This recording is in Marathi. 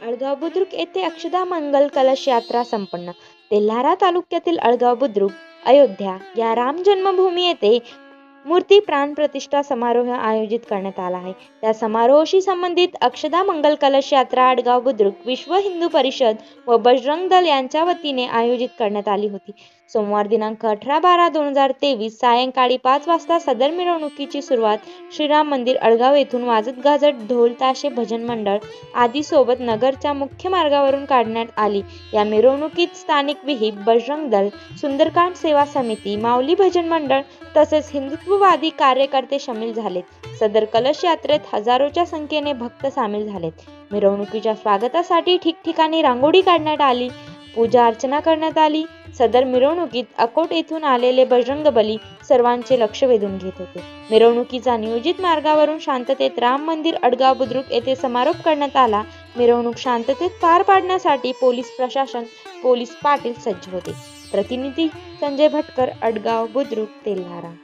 अळगाव बुद्रुक येथे अक्षदा मंगल कलश यात्रा संपन्न. तेल्हारा तालुक्यातील अळगाव बुद्रुक अयोध्या या राम जन्मभूमी येथे मूर्ती प्राण प्रतिष्ठा समारोह आयोजित करण्यात आला आहे. त्या समारोहाशी संबंधित अक्षदा मंगल कलश यात्रा अळगाव बुद्रुक विश्व हिंदू परिषद व बजरंग दल यांच्या वतीने आयोजित करण्यात आली होती. सोमवार दिनांक 18/12/2023 सायंकाळी 5 वाजता सदर मिरवणुकीची सुरुवात श्रीराम मंदिर अळगाव येथून वाजत गाजत ढोल ताशे भजन मंडळ आदी सोबत नगरच्या मुख्य मार्गावरून काढण्यात आली. या मिरवणुकीत स्थानिक विहिप, बजरंग दल, सुंदरकांड सेवा समिती, माऊली भजन मंडळ तसेच हिंदुत्ववादी कार्यकर्ते सामील झालेत. सदर कलश यात्रेत हजारोच्या संख्येने भक्त सामील झालेत. मिरवणुकीच्या स्वागतासाठी ठिकठिकाणी रांगोळी काढण्यात आली, पूजा अर्चना करण्यात आली. सदर मिरवणुकीत अकोट येथून आलेले बजरंगबली सर्वांचे लक्ष वेधून घेत होते. मिरवणुकीचा नियोजित मार्गावरून शांततेत राम मंदिर अळगाव बुद्रुक येथे समारोप करण्यात आला. मिरवणूक शांततेत पार पाडण्यासाठी पोलीस प्रशासन, पोलीस पाटील सज्ज होते. प्रतिनिधी संजय भटकर, अळगाव बुद्रुक, तेल्हारा.